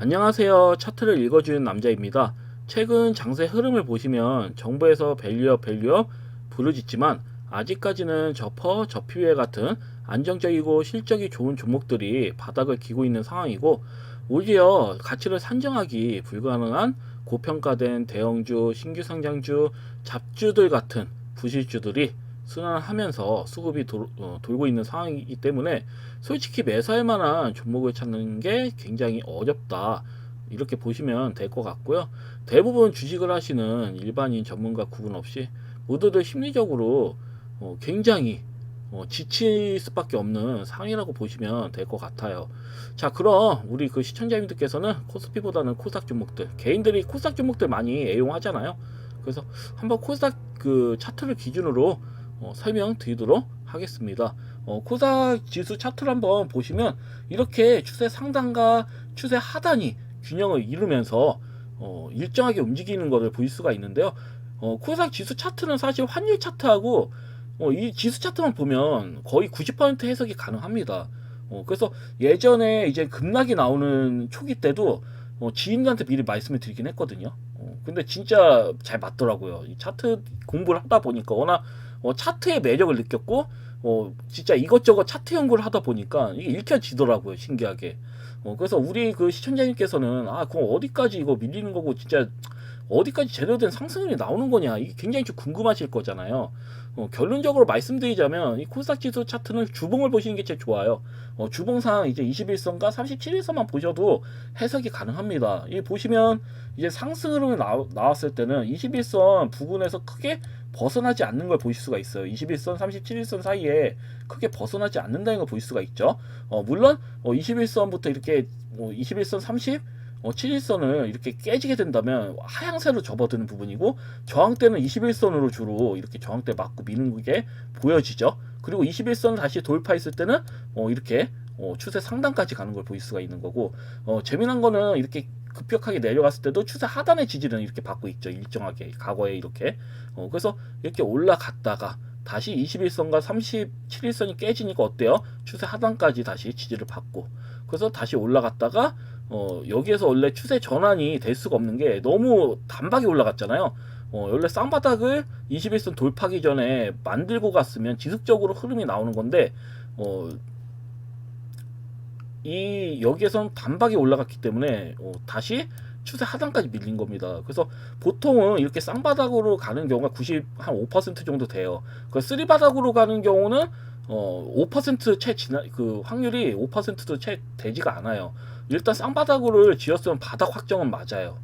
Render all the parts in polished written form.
안녕하세요. 차트를 읽어주는 남자입니다. 최근 장세 흐름을 보시면 정부에서 밸류업 부르짖지만 아직까지는 저피웨 같은 안정적이고 실적이 좋은 종목들이 바닥을 기고 있는 상황이고, 오히려 가치를 산정하기 불가능한 고평가된 대형주, 신규 상장주, 잡주들 같은 부실주들이 순환하면서 수급이 돌고 있는 상황이기 때문에 솔직히 매수할 만한 종목을 찾는 게 굉장히 어렵다, 이렇게 보시면 될 것 같고요. 대부분 주식을 하시는 일반인 전문가 구분 없이 모두들 심리적으로 굉장히 지칠 수밖에 없는 상황이라고 보시면 될 것 같아요. 자, 그럼 우리 그 시청자님들께서는 코스피보다는 코스닥 종목들, 개인들이 코스닥 종목들 많이 애용하잖아요. 그래서 한번 코스닥 그 차트를 기준으로 설명드리도록 하겠습니다. 코스닥 지수 차트를 한번 보시면 이렇게 추세 상단과 추세 하단이 균형을 이루면서 일정하게 움직이는 것을 볼 수가 있는데요. 코스닥 지수 차트는 사실 환율 차트하고 이 지수 차트만 보면 거의 90% 해석이 가능합니다. 그래서 예전에 이제 급락이 나오는 초기 때도 지인들한테 미리 말씀을 드리긴 했거든요. 근데 진짜 잘 맞더라고요. 이 차트 공부를 하다 보니까 워낙 차트의 매력을 느꼈고, 진짜 이것저것 차트 연구를 하다 보니까 이게 읽혀지더라고요, 신기하게. 그래서 우리 그 시청자님께서는 그럼 어디까지 이거 밀리는 거고 진짜 어디까지 제대로 된 상승률이 나오는 거냐, 이게 굉장히 좀 궁금하실 거잖아요. 결론적으로 말씀드리자면 이 코스닥 지수 차트는 주봉을 보시는 게 제일 좋아요. 주봉상 이제 21선과 37일선만 보셔도 해석이 가능합니다. 이 보시면 이제 상승 흐름이 나왔을 때는 21선 부근에서 크게 벗어나지 않는 걸 보실 수가 있어요. 21선, 37일선 사이에 크게 벗어나지 않는다는 걸 볼 수가 있죠. 물론 21선부터 이렇게 21선 30, 7일선을 이렇게 깨지게 된다면 하향세로 접어드는 부분이고, 저항대는 21선으로 주로 이렇게 저항대 맞고 미는 게 보여지죠. 그리고 21선을 다시 돌파했을 때는 이렇게 추세 상단까지 가는 걸 볼 수가 있는 거고, 재미난 거는 이렇게 급격하게 내려갔을 때도 추세 하단의 지지는 이렇게 받고 있죠. 일정하게 과거에 이렇게. 그래서 이렇게 올라갔다가 다시 21선과 37일선이 깨지니까 어때요? 추세 하단까지 다시 지지를 받고, 그래서 다시 올라갔다가 여기에서 원래 추세 전환이 될 수가 없는 게 너무 단박에 올라갔잖아요. 원래 쌍바닥을 21선 돌파기 전에 만들고 갔으면 지속적으로 흐름이 나오는 건데, 이 여기에선 단박에 올라갔기 때문에 다시 추세 하단까지 밀린 겁니다. 그래서 보통은 이렇게 쌍바닥으로 가는 경우가 95% 정도 돼요. 그 쓰리바닥으로 가는 경우는 5%채 지나 그 확률이 5%도 채 되지가 않아요. 일단 쌍바닥으로를 지었으면 바닥 확정은 맞아요.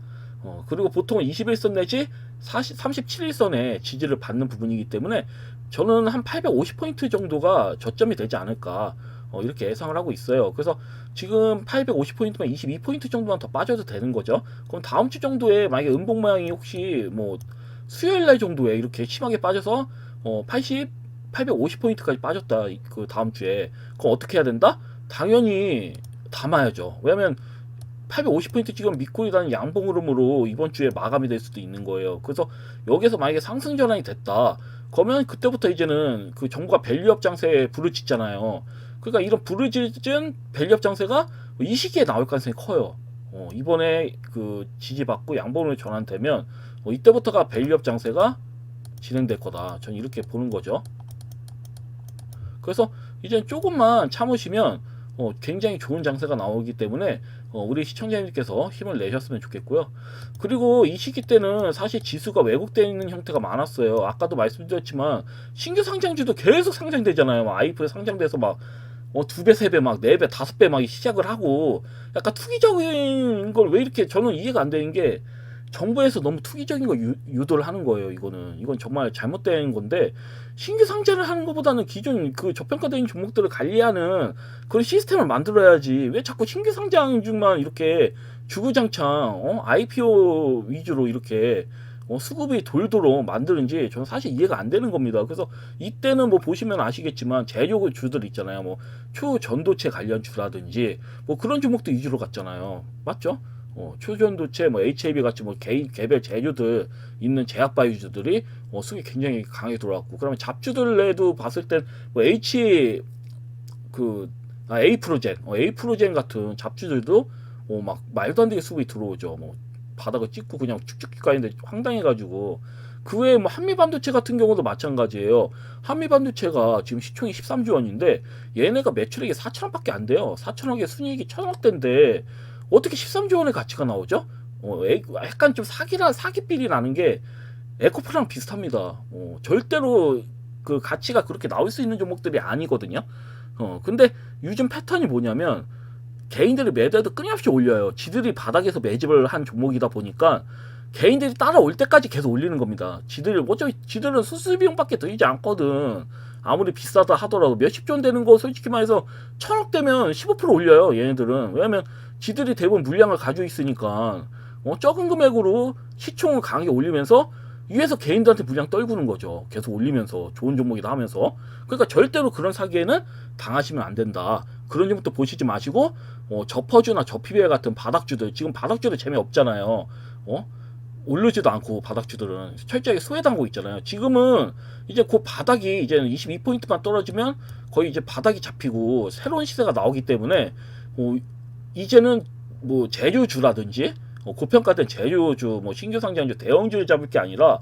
그리고 보통은 21선 내지 37일선에 지지를 받는 부분이기 때문에 저는 한 850포인트 정도가 저점이 되지 않을까, 이렇게 예상을 하고 있어요. 그래서 지금 850포인트만 22포인트 정도만 더 빠져도 되는 거죠. 그럼 다음 주 정도에 만약에 음봉 모양이 혹시 뭐 수요일 날 정도에 이렇게 심하게 빠져서 850포인트까지 빠졌다, 그 다음 주에. 그럼 어떻게 해야 된다? 당연히 담아야죠. 왜냐면 850포인트 지금 믿고 있다는 양봉 흐름으로 이번 주에 마감이 될 수도 있는 거예요. 그래서 여기서 만약에 상승 전환이 됐다, 그러면 그때부터 이제는 그 정부가 밸류업 장세에 부르짖잖아요. 그러니까 이런 부르짖은 밸류업 장세가 이 시기에 나올 가능성이 커요. 이번에 그 지지받고 양봉으로 전환되면 이때부터가 밸류업 장세가 진행될 거다, 전 이렇게 보는 거죠. 그래서 이제 조금만 참으시면 굉장히 좋은 장세가 나오기 때문에 우리 시청자님께서 힘을 내셨으면 좋겠고요. 그리고 이 시기 때는 사실 지수가 왜곡되어 있는 형태가 많았어요. 아까도 말씀드렸지만 신규 상장주도 계속 상장되잖아요. IPO에 상장돼서 막 2배, 3배, 막 4배, 5배 막 시작을 하고, 약간 투기적인 걸 왜 이렇게, 저는 이해가 안 되는 게 정부에서 너무 투기적인 거 유도를 하는 거예요. 이건 정말 잘못된 건데, 신규 상장을 하는 것보다는 기존 그 저평가된 종목들을 관리하는 그런 시스템을 만들어야지, 왜 자꾸 신규 상장주만 이렇게 주구장창 IPO 위주로 이렇게 수급이 돌도록 만드는지 저는 사실 이해가 안 되는 겁니다. 그래서 이때는 뭐 보시면 아시겠지만 재료주들 있잖아요. 뭐 초전도체 관련주라든지 뭐 그런 종목도 위주로 갔잖아요. 맞죠? 초전도체, 뭐 HAB 같이 뭐 개별 재료들 있는 제약바이오주들이 수익이 굉장히 강하게 들어왔고, 그러면 잡주들에도 봤을 땐 뭐 A 프로젠 같은 잡주들도 막 말도 안 되게 수급이 들어오죠. 뭐 바닥을 찍고 그냥 쭉쭉 가는데 황당해가지고. 그 외에 뭐 한미반도체 같은 경우도 마찬가지예요. 한미반도체가 지금 시총이 13조 원인데 얘네가 매출액이 4천억밖에 안 돼요. 4천억에 순이익이 1,000억대인데 어떻게 13조 원의 가치가 나오죠? 약간 좀 사기삘이 나는 게 에코프랑 비슷합니다. 절대로 그 가치가 그렇게 나올 수 있는 종목들이 아니거든요. 근데 요즘 패턴이 뭐냐면 개인들이 매도해도 끊임없이 올려요. 지들이 바닥에서 매집을 한 종목이다 보니까 개인들이 따라올 때까지 계속 올리는 겁니다. 지들은 수술 비용밖에 들지 않거든. 아무리 비싸다 하더라도 몇십 조 원 되는 거 솔직히 말해서 1,000억 되면 15% 올려요. 얘네들은. 왜냐면 지들이 대부분 물량을 가지고 있으니까 적은 금액으로 시총을 강하게 올리면서 위에서 개인들한테 물량 떨구는 거죠. 계속 올리면서 좋은 종목이다 하면서. 그러니까 절대로 그런 사기에는 당하시면 안 된다. 그런 점부터 보시지 마시고 저퍼주나 저피비엘 같은 바닥주들, 지금 바닥주들 재미없잖아요. 오르지도 않고 바닥주들은 철저하게 소외당하고 있잖아요. 지금은 이제 그 바닥이 이제 22포인트만 떨어지면 거의 이제 바닥이 잡히고 새로운 시세가 나오기 때문에 이제는 뭐 재료주라든지 고평가된 재료주, 뭐 신규 상장주, 대형주를 잡을 게 아니라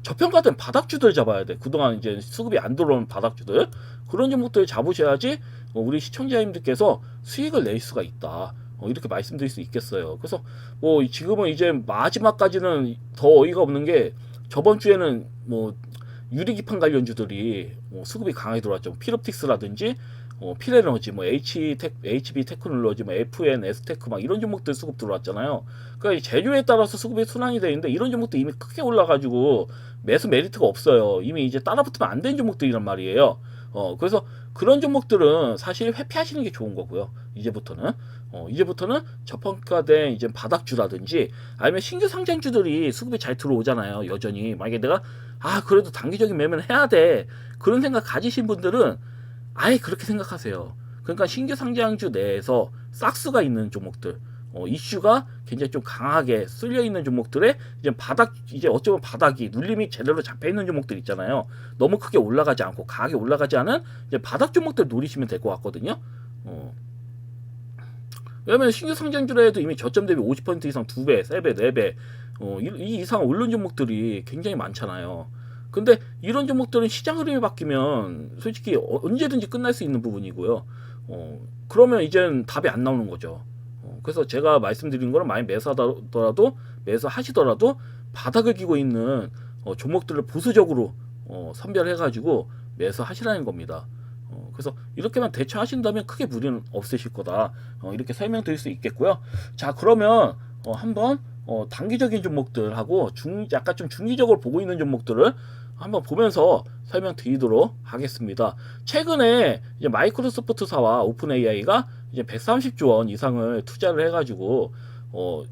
저평가된 바닥주들 잡아야 돼. 그동안 이제 수급이 안 들어오는 바닥주들, 그런 종목들 잡으셔야지 우리 시청자님들께서 수익을 낼 수가 있다. 이렇게 말씀드릴 수 있겠어요. 그래서 뭐 지금은 이제 마지막까지는 더 어이가 없는 게 저번 주에는 뭐 유리기판 관련주들이 수급이 강하게 들어왔죠. 피롭틱스라든지 필에너지, 뭐 HB 테크놀로지, 뭐 FN, S테크 막 이런 종목들 수급 들어왔잖아요. 그러니까 재료에 따라서 수급이 순환이 되는데 이런 종목도 이미 크게 올라가지고 매수 메리트가 없어요. 이미 이제 따라붙으면 안 되는 종목들이란 말이에요. 그래서 그런 종목들은 사실 회피하시는 게 좋은 거고요. 이제부터는 저평가된 이제 바닥주라든지 아니면 신규 상장주들이 수급이 잘 들어오잖아요. 여전히 만약에 내가 그래도 단기적인 매매는 해야 돼, 그런 생각 가지신 분들은 아예 그렇게 생각하세요. 그러니까 신규 상장주 내에서 싹수가 있는 종목들, 이슈가 굉장히 좀 강하게 쓸려 있는 종목들에 이제 어쩌면 바닥이 눌림이 제대로 잡혀 있는 종목들 있잖아요. 너무 크게 올라가지 않고 강하게 올라가지 않은 이제 바닥 종목들 노리시면 될 것 같거든요. 왜냐면 신규 상장주라 해도 이미 저점 대비 50% 이상 2배, 3배, 4배 이 이상 오른 종목들이 굉장히 많잖아요. 근데 이런 종목들은 시장 흐름이 바뀌면 솔직히 언제든지 끝날 수 있는 부분이고요. 그러면 이젠 답이 안 나오는 거죠. 그래서 제가 말씀드린 거는 많이 매수하시더라도 바닥을 기고 있는 종목들을 보수적으로 선별해가지고 매수하시라는 겁니다. 그래서 이렇게만 대처하신다면 크게 무리는 없으실 거다. 이렇게 설명드릴 수 있겠고요. 자, 그러면 한번 단기적인 종목들하고 약간 좀 중기적으로 보고 있는 종목들을 한번 보면서 설명드리도록 하겠습니다. 최근에 이제 마이크로소프트사와 오픈 AI가 이제 130조 원 이상을 투자를 해가지고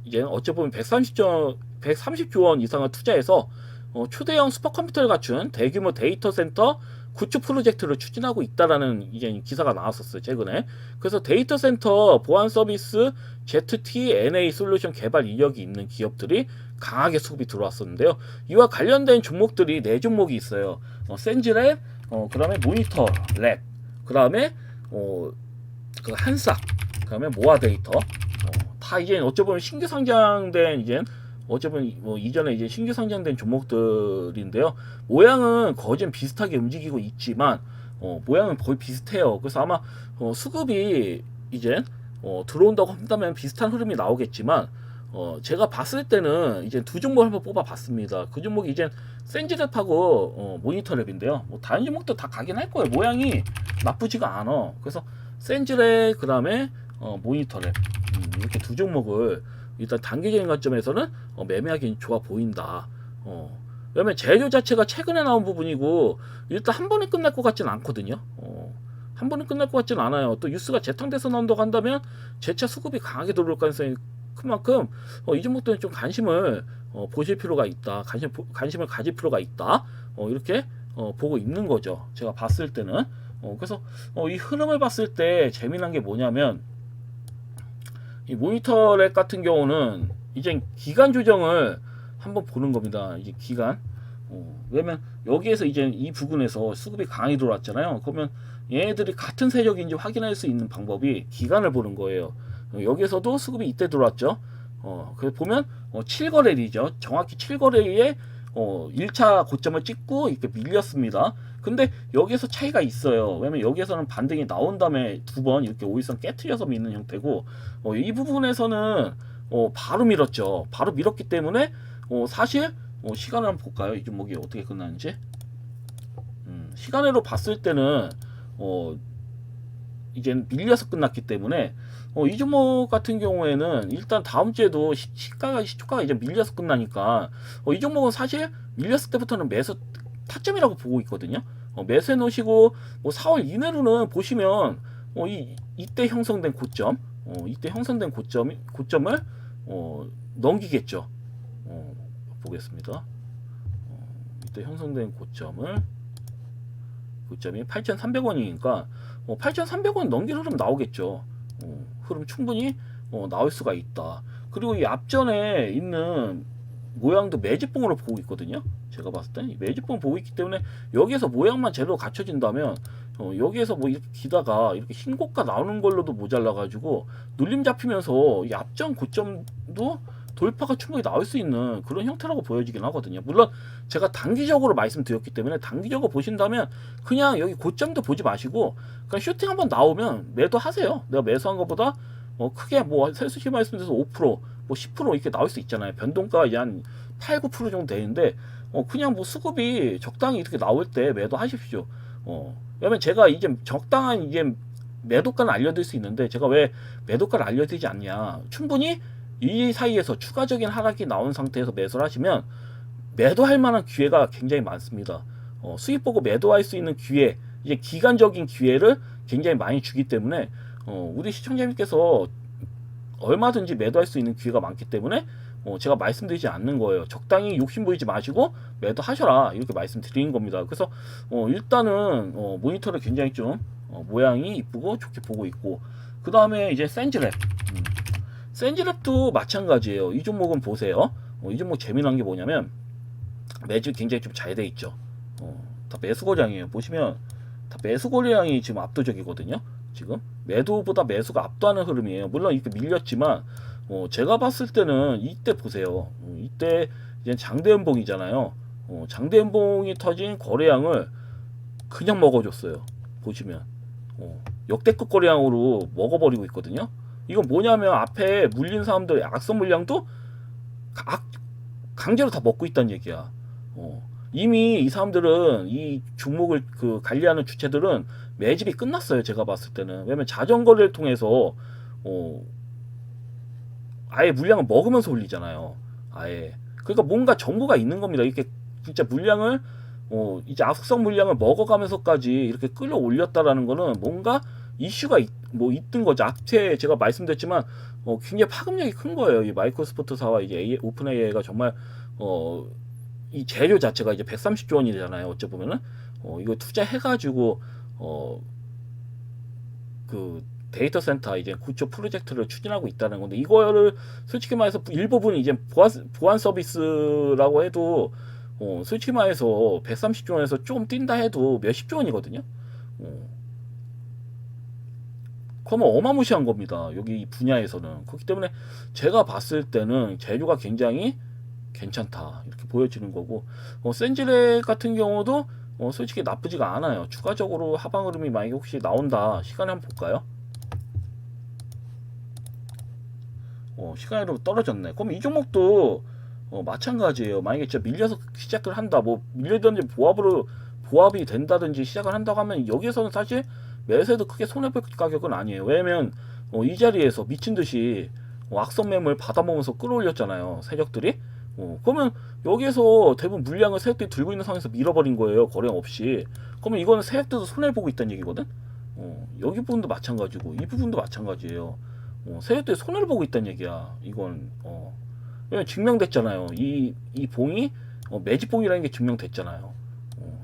이제 어찌 보면 130조 원 이상을 투자해서 초대형 슈퍼컴퓨터를 갖춘 대규모 데이터 센터 구축 프로젝트를 추진하고 있다라는 이제 기사가 나왔었어요, 최근에. 그래서 데이터 센터 보안 서비스 ZTNA 솔루션 개발 이력이 있는 기업들이 강하게 수급이 들어왔었는데요. 이와 관련된 종목들이 4종목이 있어요. 센즈랩, 그다음에 모니터 랩, 그다음에 그 한싹, 그다음에 모아 데이터. 다 이제 어쩌면 신규 상장된 어쩌면 뭐 이전에 이제 신규 상장된 종목들인데요. 모양은 거의 좀 비슷하게 움직이고 있지만 모양은 거의 비슷해요. 그래서 아마 수급이 이제 들어온다고 한다면 비슷한 흐름이 나오겠지만 제가 봤을 때는 이제 두 종목을 한번 뽑아봤습니다. 그 종목이 이제 센즈랩하고 모니터랩인데요. 뭐 다른 종목도 다 가긴 할 거예요. 모양이 나쁘지가 않아. 그래서 센즈랩 그다음에 모니터랩 이렇게 두 종목을 일단 단기적인 관점에서는 매매하기는 좋아 보인다. 왜냐면 재료 자체가 최근에 나온 부분이고 일단 한 번에 끝날 것 같지는 않거든요. 한 번에 끝날 것 같지는 않아요. 또 뉴스가 재탕돼서 나온다고 한다면 재차 수급이 강하게 들어올 가능성이 큰 만큼 이 종목들은 좀 관심을 보실 필요가 있다. 관심을 가질 필요가 있다. 이렇게 보고 있는 거죠. 제가 봤을 때는. 그래서 이 흐름을 봤을 때 재미난 게 뭐냐면 이 모니터랩 같은 경우는 이제 기간 조정을 한번 보는 겁니다. 이제 기간. 왜냐면 여기에서 이제 이 부분에서 수급이 강하게 들어왔잖아요. 그러면 얘네들이 같은 세력인지 확인할 수 있는 방법이 기간을 보는 거예요. 여기에서도 수급이 이때 들어왔죠. 그래서 보면 7거래일이죠. 정확히 7거래일에 1차 고점을 찍고 이렇게 밀렸습니다. 근데 여기에서 차이가 있어요. 왜냐면 여기에서는 반등이 나온 다음에 두 번 이렇게 오일선 깨트려서 미는 형태고, 이 부분에서는 바로 밀었죠. 바로 밀었기 때문에 사실 시간을 한번 볼까요? 이 종목이 어떻게 끝나는지. 시간으로 봤을 때는 이제 밀려서 끝났기 때문에 이 종목 같은 경우에는 일단 다음 주에도 시초가가 이제 밀려서 끝나니까 이 종목은 사실 밀렸을 때부터는 매수 타점이라고 보고 있거든요. 매수해 놓으시고 4월 이내로는 보시면 이때 형성된 고점, 이때 형성된 고점을 넘기겠죠. 보겠습니다. 이때 형성된 고점이 8,300원이니까 8,300원 넘길 흐름 나오겠죠. 흐름 충분히 나올 수가 있다. 그리고 이 앞전에 있는 모양도 매집봉으로 보고 있거든요. 제가 봤을 때 매집봉 보고 있기 때문에 여기에서 모양만 제대로 갖춰진다면 여기에서 뭐 이렇게 기다가 이렇게 흰고가 나오는 걸로도 모자라 가지고 눌림 잡히면서 이 앞전 고점도 돌파가 충분히 나올 수 있는 그런 형태라고 보여지긴 하거든요. 물론 제가 단기적으로 말씀드렸기 때문에 단기적으로 보신다면 그냥 여기 고점도 보지 마시고 그냥 슈팅 한번 나오면 매도하세요. 내가 매수한 것보다 크게 뭐 세수시 말씀드려서 5%, 뭐 10% 이렇게 나올 수 있잖아요. 변동가가 이제 한 8, 9% 정도 되는데 그냥 뭐 수급이 적당히 이렇게 나올 때 매도하십시오. 왜냐면 제가 이제 적당한 이제 매도가는 알려드릴 수 있는데 제가 왜 매도가를 알려드리지 않냐. 충분히 이 사이에서 추가적인 하락이 나온 상태에서 매수를 하시면 매도할 만한 기회가 굉장히 많습니다. 수익 보고 매도할 수 있는 기회, 이제 기간적인 기회를 굉장히 많이 주기 때문에 우리 시청자님께서 얼마든지 매도할 수 있는 기회가 많기 때문에 제가 말씀드리지 않는 거예요. 적당히 욕심 부리지 마시고 매도하셔라 이렇게 말씀드리는 겁니다. 그래서 일단은 모니터를 굉장히 좀 모양이 이쁘고 좋게 보고 있고, 그 다음에 이제 센즈랩. 센즈랩도 마찬가지예요. 이 종목은 보세요. 이 종목 재미난 게 뭐냐면 매집이 굉장히 좀 잘 돼 있죠. 다 매수 거래량이에요. 보시면 다 매수 거래량이 지금 압도적이거든요. 지금 매도보다 매수가 압도하는 흐름이에요. 물론 이렇게 밀렸지만 제가 봤을 때는 이때 보세요. 이때 이제 장대음봉이잖아요. 장대음봉이 터진 거래량을 그냥 먹어줬어요. 보시면 역대급 거래량으로 먹어버리고 있거든요. 이건 뭐냐면 앞에 물린 사람들의 악성 물량도 강제로 다 먹고 있다는 얘기야. 이미 이 사람들은 이 종목을 관리하는 주체들은 매집이 끝났어요. 제가 봤을 때는. 왜냐면 자전거를 통해서 아예 물량을 먹으면서 올리잖아요. 아예. 그러니까 뭔가 정보가 있는 겁니다. 이렇게 진짜 물량을 이제 악성 물량을 먹어가면서까지 이렇게 끌어올렸다라는 거는 뭔가 이슈가 있던 거죠. 앞에 제가 말씀드렸지만 굉장히 파급력이 큰 거예요. 이 마이크로소프트사와 이제 오픈 AI가 정말 이 재료 자체가 이제 130조 원이잖아요. 어째 보면은 이거 투자해가지고 그 데이터 센터 이제 구조 프로젝트를 추진하고 있다는 건데, 이거를 솔직히 말해서 일부분 이제 보안 서비스라고 해도 솔직히 말해서 130조 원에서 조금 뛴다 해도 몇십조 원이거든요. 그러면 어마무시한 겁니다. 여기 이 분야에서는. 그렇기 때문에 제가 봤을 때는 재료가 굉장히 괜찮다 이렇게 보여지는 거고, 센즈렉 같은 경우도 솔직히 나쁘지가 않아요. 추가적으로 하방 흐름이 만약에 혹시 나온다, 시간에 한번 볼까요? 시간으로 떨어졌네. 그럼 이 종목도 마찬가지예요. 만약에 진짜 밀려서 시작을 한다, 뭐 밀리든지 보합이 된다든지 시작을 한다고 하면 여기에서는 사실 매수해도 크게 손해볼 가격은 아니에요. 왜냐면 이 자리에서 미친듯이 악성 매물 받아먹으면서 끌어올렸잖아요, 세력들이. 그러면 여기에서 대부분 물량을 세력들이 들고 있는 상황에서 밀어버린 거예요, 거래량 없이. 그러면 이거는 세력들도 손해보고 있다는 얘기거든. 여기 부분도 마찬가지고 이 부분도 마찬가지예요. 세력들이 손해를 보고 있다는 얘기야. 이건 왜냐면 증명됐잖아요. 이 봉이 매집봉이라는 게 증명됐잖아요.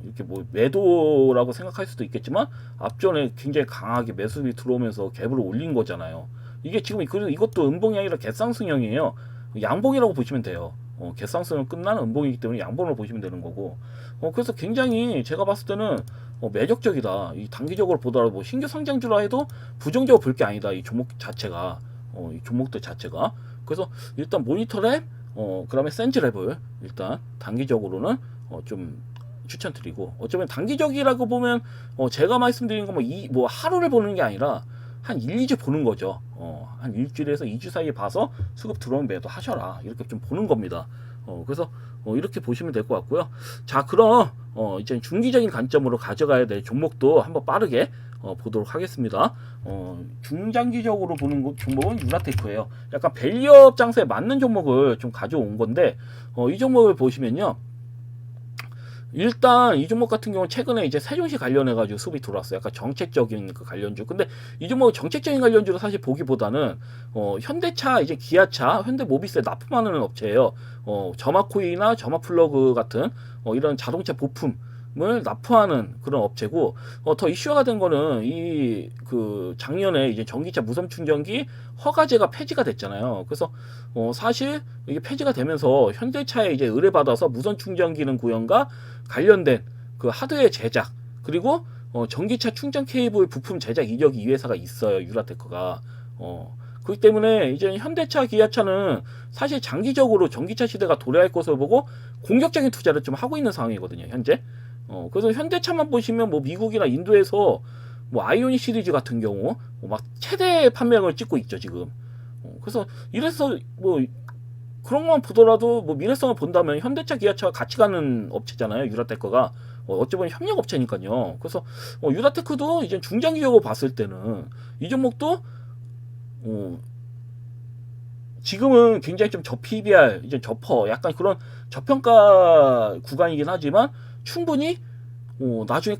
이렇게 뭐 매도라고 생각할 수도 있겠지만 앞전에 굉장히 강하게 매수비 들어오면서 갭을 올린 거잖아요. 이게 지금 이것도 음봉이 아니라 개쌍승형이에요. 양봉이라고 보시면 돼요. 개쌍승은 끝나는 음봉이기 때문에 양봉으로 보시면 되는 거고. 그래서 굉장히 제가 봤을 때는 매력적이다. 이 단기적으로 보더라도 뭐 신규 상장주라 해도 부정적으로 볼 게 아니다. 이 종목 자체가 이 종목들 자체가. 그래서 일단 모니터랩, 그다음에 센즈랩을 일단 단기적으로는 좀 추천드리고, 어쩌면 단기적이라고 보면 제가 말씀드린 거 뭐 하루를 보는 게 아니라 한 1, 2주 보는 거죠. 한 일주일에서 2주 사이에 봐서 수급 들어오면 매도 하셔라, 이렇게 좀 보는 겁니다. 그래서 이렇게 보시면 될 것 같고요. 자, 그럼 이제 중기적인 관점으로 가져가야 될 종목도 한번 빠르게 보도록 하겠습니다. 중장기적으로 보는 종목은 유라테크예요. 약간 밸류업 장세에 맞는 종목을 좀 가져온 건데, 이 종목을 보시면요, 일단 이 종목 같은 경우는 최근에 이제 세종시 관련해가지고 수급이 들어왔어요. 약간 정책적인 그 관련주. 근데 이 종목은 정책적인 관련주로 사실 보기보다는 현대차, 이제 기아차, 현대모비스에 납품하는 업체예요. 점화코이나 점화플러그 같은 이런 자동차 부품을 납품하는 그런 업체고, 더 이슈화가 된 거는 이 그 작년에 이제 전기차 무선 충전기 허가제가 폐지가 됐잖아요. 그래서 사실 이게 폐지가 되면서 현대차에 이제 의뢰받아서 무선 충전기능 구현과 관련된 그 하드웨어 제작, 그리고 전기차 충전 케이블 부품 제작 이력이 이 회사가 있어요, 유라테크가. 그렇기 때문에 이제 현대차, 기아차는 사실 장기적으로 전기차 시대가 도래할 것을 보고 공격적인 투자를 좀 하고 있는 상황이거든요, 현재. 그래서 현대차만 보시면 뭐 미국이나 인도에서 뭐 아이오닉 시리즈 같은 경우 막 최대 판매량을 찍고 있죠, 지금. 그래서 이래서 뭐 그런 것만 보더라도 뭐 미래성을 본다면 현대차, 기아차가 같이 가는 업체잖아요, 유라테크가. 어찌 보면 협력 업체니까요. 그래서 유라테크도 이제 중장기적으로 봤을 때는 이 종목도 지금은 굉장히 좀 저PBR, 이제 저퍼, 약간 그런 저평가 구간이긴 하지만 충분히 나중에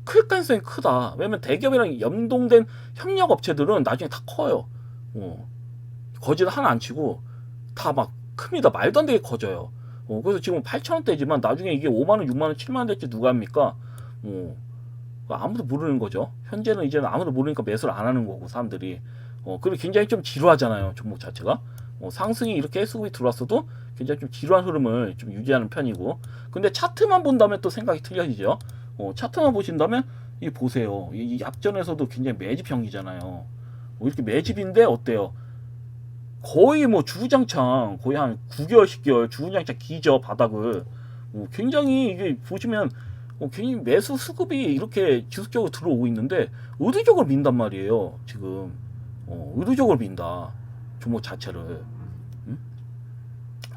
클 가능성이 크다. 왜냐면 대기업이랑 연동된 협력 업체들은 나중에 다 커요. 거짓 하나 안 치고 다 막 큽니다. 말도 안 되게 커져요. 그래서 지금 8,000원대지만 나중에 이게 5만원, 6만원, 7만원 될지 누가 합니까? 아무도 모르는 거죠. 현재는 이제는 아무도 모르니까 매수를 안 하는 거고, 사람들이. 그리고 굉장히 좀 지루하잖아요, 종목 자체가. 상승이 이렇게 수급이 들어왔어도 굉장히 좀 지루한 흐름을 좀 유지하는 편이고. 근데 차트만 본다면 또 생각이 틀려지죠. 차트만 보신다면 이 보세요. 이 약전에서도 굉장히 매집형이잖아요. 이렇게 매집인데 어때요? 거의 뭐 주구장창, 거의 한 9개월, 10개월 주구장창 기저 바닥을. 굉장히 이게 보시면 굉장히 매수 수급이 이렇게 지속적으로 들어오고 있는데 의도적으로 민단 말이에요, 지금. 의도적으로 민다, 종목 자체를.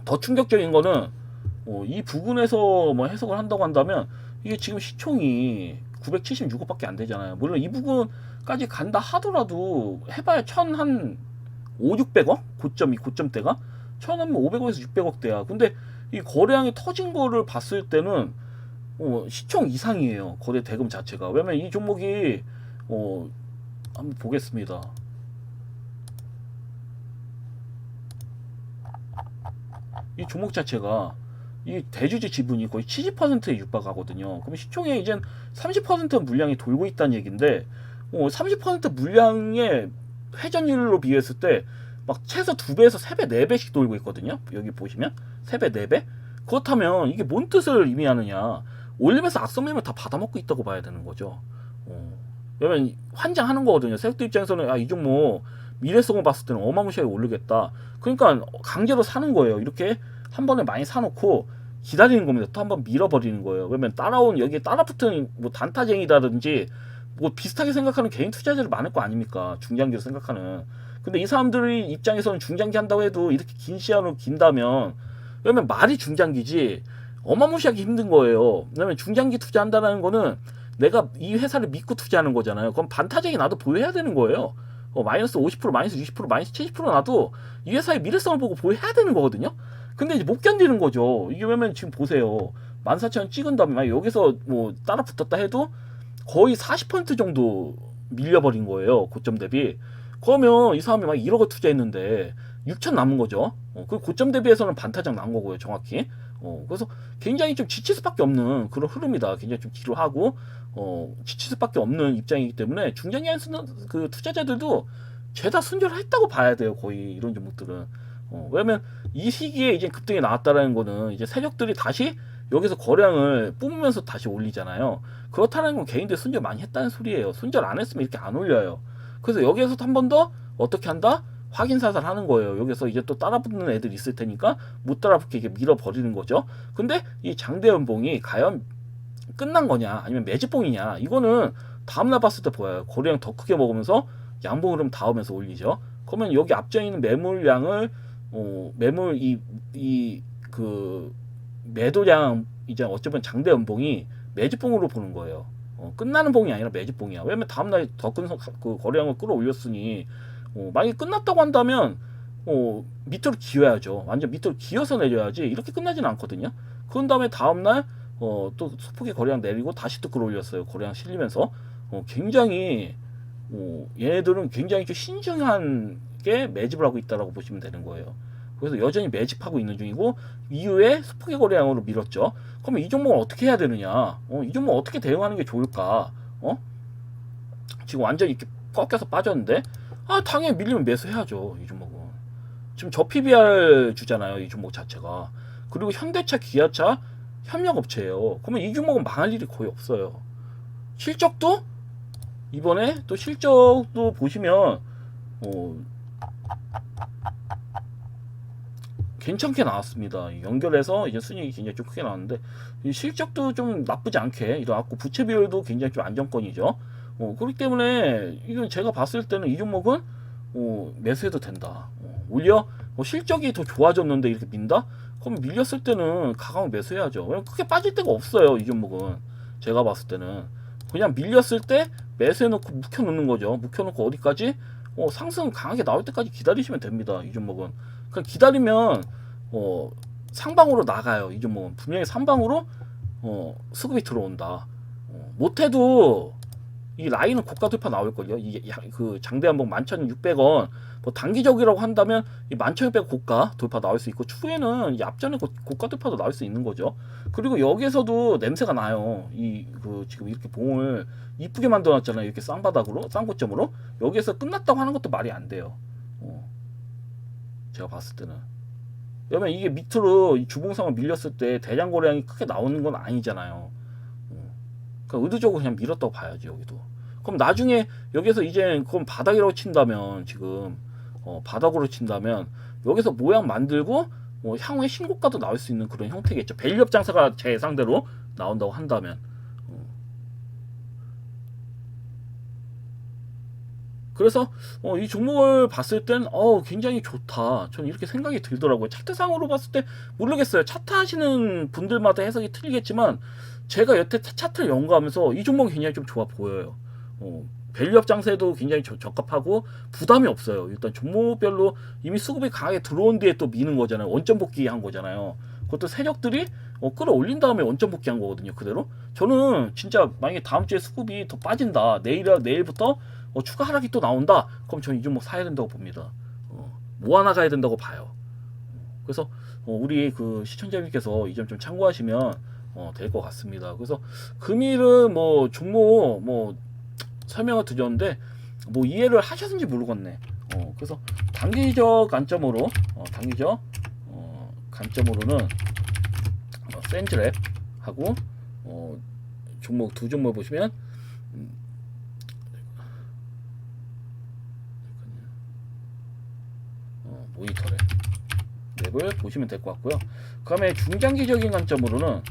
더 충격적인 거는 이 부분에서 뭐 해석을 한다고 한다면 이게 지금 시총이 976억밖에 안 되잖아요. 물론 이 부분까지 간다 하더라도 해봐야 한 5, 600억? 고점대가? 1,500억에서 600억대야. 근데 이 거래량이 터진 거를 봤을 때는 시총 이상이에요, 거래 대금 자체가. 왜냐면 이 종목이 한번 보겠습니다. 이 종목 자체가 이 대주주 지분이 거의 70%에 육박하거든요. 그럼 시총에 이제 30% 물량이 돌고 있다는 얘기인데, 30% 물량의 회전율로 비했을 때 막 최소 2배에서 3배, 4배씩 돌고 있거든요. 여기 보시면 3배, 4배. 그렇다면 이게 뭔 뜻을 의미하느냐? 올리면서 악성매물 다 받아먹고 있다고 봐야 되는 거죠. 왜냐면 환장하는 거거든요. 세력들 입장에서는 이 종목 미래성을 봤을 때는 어마무시하게 오르겠다. 그러니까 강제로 사는 거예요. 이렇게 한 번에 많이 사놓고 기다리는 겁니다. 또 한 번 밀어버리는 거예요. 왜냐면 여기에 따라붙은 뭐 단타쟁이라든지 뭐 비슷하게 생각하는 개인 투자자들 많을 거 아닙니까? 중장기로 생각하는. 근데 이 사람들이 입장에서는 중장기 한다고 해도 이렇게 긴 시간으로 긴다면, 왜냐면 말이 중장기지 어마무시하게 힘든 거예요. 왜냐면 중장기 투자한다는 거는 내가 이 회사를 믿고 투자하는 거잖아요. 그럼 반타쟁이 나도 보유해야 되는 거예요. 마이너스 50%, 마이너스 60%, 마이너스 70% 나도 이 회사의 미래성을 보고 보유해야 되는 거거든요. 근데 이제 못 견디는 거죠. 이게 왜냐면 지금 보세요. 14,000원 찍은 다음에 여기서 뭐 따라 붙었다 해도 거의 40% 정도 밀려버린 거예요, 고점 대비. 그러면 이 사람이 막 1억을 투자했는데 6천 남은 거죠. 그 고점 대비해서는 반타작 난 거고요, 정확히. 그래서 굉장히 좀 지칠 수밖에 없는 그런 흐름이다. 굉장히 좀 지루하고 지칠 수밖에 없는 입장이기 때문에 중장기한 그 투자자들도 죄다 순절했다고 봐야 돼요, 거의 이런 종목들은. 왜냐면 이 시기에 이제 급등이 나왔다라는 거는 이제 세력들이 다시 여기서 거량을 뿜으면서 다시 올리잖아요. 그렇다는 건 개인들 순절 많이 했다는 소리예요. 순절 안 했으면 이렇게 안 올려요. 그래서 여기에서 한 번 더 어떻게 한다? 확인사살 하는 거예요. 여기서 이제 또 따라붙는 애들 있을 테니까 못 따라붙게 이게 밀어버리는 거죠. 근데 이 장대 연봉이 과연 끝난 거냐 아니면 매집봉이냐, 이거는 다음날 봤을 때 보여요. 거래량 더 크게 먹으면서 양봉 흐름 닿으면서 올리죠. 그러면 여기 앞져 있는 매물량을 매물 그 매도량 이제 어쩌면 장대 연봉이 매집봉으로 보는 거예요. 끝나는 봉이 아니라 매집봉이야. 왜냐면 다음날 더 큰 그 거래량을 끌어올렸으니 만약에 끝났다고 한다면 밑으로 기어야죠. 완전 밑으로 기어서 내려야지 이렇게 끝나지는 않거든요. 그런 다음에 다음날 또 소폭의 거래량 내리고 다시 또 끌어올렸어요. 거래량 실리면서 굉장히 얘네들은 굉장히 좀 신중한 게 매집을 하고 있다라고 보시면 되는 거예요. 그래서 여전히 매집하고 있는 중이고 이후에 소폭의 거래량으로 밀었죠. 그러면 이 종목을 어떻게 해야 되느냐? 이 종목 어떻게 대응하는 게 좋을까? 지금 완전 이렇게 꺾여서 빠졌는데 당연히 밀리면 매수해야죠. 이 종목은 지금 저 PBR 주잖아요. 이 종목 자체가. 그리고 현대차, 기아차 협력업체예요. 그러면 이 종목은 망할 일이 거의 없어요. 실적도 이번에 또 실적도 보시면 괜찮게 나왔습니다. 연결해서 이제 순이익이 굉장히 좀 크게 나왔는데 이 실적도 좀 나쁘지 않게 일어났고 부채 비율도 굉장히 좀 안정권이죠. 그렇기 때문에 이건 제가 봤을 때는 이 종목은 매수해도 된다. 오히려 실적이 더 좋아졌는데 이렇게 민다? 그럼 밀렸을 때는 가강 매수해야죠. 왜냐면 크게 빠질 데가 없어요. 이 종목은 제가 봤을 때는 그냥 밀렸을 때 매수해놓고 묵혀놓는 거죠. 묵혀놓고 어디까지? 상승 강하게 나올 때까지 기다리시면 됩니다. 이 종목은 그냥 기다리면 상방으로 나가요. 이 종목은 분명히 상방으로 수급이 들어온다. 못해도 이 라인은 고가 돌파 나올걸요. 이게 그 장대 한봉 11,600원 뭐 단기적이라고 한다면 이 11,600 고가 돌파 나올 수 있고 추후에는 이 앞전에 고가 돌파도 나올 수 있는 거죠. 그리고 여기에서도 냄새가 나요. 이 그 지금 이렇게 봉을 이쁘게 만들어놨잖아요. 이렇게 쌍바닥으로 쌍고점으로 여기에서 끝났다고 하는 것도 말이 안 돼요. 제가 봤을 때는. 왜냐면 이게 밑으로 이 주봉상을 밀렸을 때 대량 거래량이 크게 나오는 건 아니잖아요. 그러니까 의도적으로 그냥 밀었다고 봐야지 여기도. 그럼 나중에 여기서 이제 그럼 바닥이라고 친다면 지금 바닥으로 친다면 여기서 모양 만들고 향후에 신고가도 나올 수 있는 그런 형태겠죠. 밸류업 장사가 제 상대로 나온다고 한다면. 그래서 이 종목을 봤을 땐 굉장히 좋다. 저는 이렇게 생각이 들더라고요. 차트상으로 봤을 때 모르겠어요. 차트 하시는 분들마다 해석이 틀리겠지만 제가 여태 차트를 연구하면서 이 종목이 굉장히 좀 좋아 보여요. 밸류업 장세도 굉장히 적합하고 부담이 없어요. 일단 종목별로 이미 수급이 강하게 들어온 뒤에 또 미는 거잖아요. 원점 복귀한 거잖아요. 그것도 세력들이 끌어올린 다음에 원점 복귀한 거거든요. 그대로. 저는 진짜 만약에 다음 주에 수급이 더 빠진다. 내일부터 추가 하락이 또 나온다. 그럼 저는 이 종목 사야 된다고 봅니다. 모아나가야 된다고 봐요. 그래서 우리 그 시청자님께서 이 점 좀 참고하시면 될 것 같습니다. 그래서 금일은 뭐 종목 뭐 설명을 드렸는데 뭐 이해를 하셨는지 모르겠네. 그래서 단기적 관점으로 관점으로는 센즈랩 하고 종목 두 종목 보시면 모니터랩 랩을 보시면 될 것 같고요. 그 다음에 중장기적인 관점으로는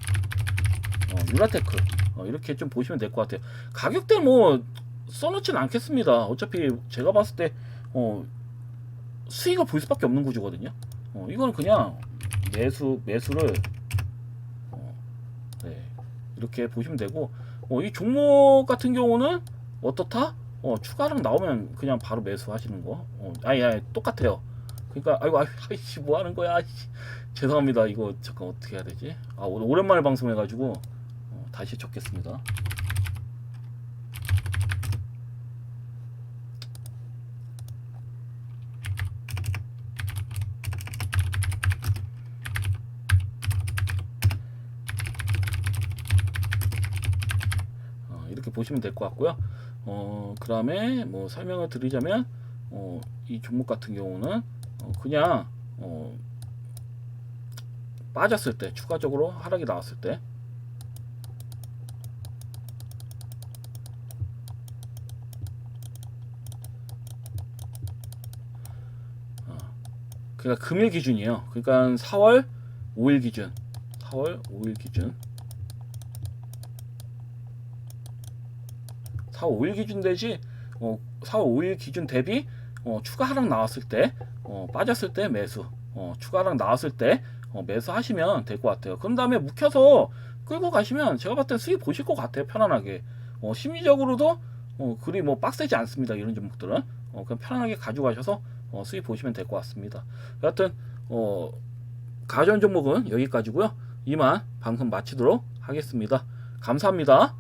유라테크 이렇게 좀 보시면 될 것 같아요. 가격대 뭐 써놓지는 않겠습니다. 어차피 제가 봤을 때 수익을 볼 수밖에 없는 구조거든요. 이거는 그냥 매수를 네, 이렇게 보시면 되고 이 종목 같은 경우는 어떻다? 추가랑 나오면 그냥 바로 매수하시는 거. 아니 똑같아요. 그러니까 아이씨 뭐 하는 거야? 죄송합니다. 이거 잠깐 어떻게 해야 되지? 오랜만에 방송해가지고 다시 적겠습니다. 이렇게 보시면 될 것 같고요. 그 다음에 뭐 설명을 드리자면 이 종목 같은 경우는 그냥 빠졌을 때 추가적으로 하락이 나왔을 때 그러니까 금일 기준이에요. 그러니까 4월 5일 기준, 4월 5일 기준, 4월 5일 기준 되지. 4월 5일 기준 대비 추가 하락 나왔을 때, 빠졌을 때 매수, 추가 하락 나왔을 때 매수 하시면 될 것 같아요. 그런 다음에 묵혀서 끌고 가시면 제가 봤을 때 수익 보실 것 같아요. 편안하게. 심리적으로도 그리 뭐 빡세지 않습니다. 이런 종목들은 그냥 편안하게 가져가셔서 수익 보시면 될 것 같습니다. 여하튼 가전 종목은 여기까지고요. 이만 방송 마치도록 하겠습니다. 감사합니다.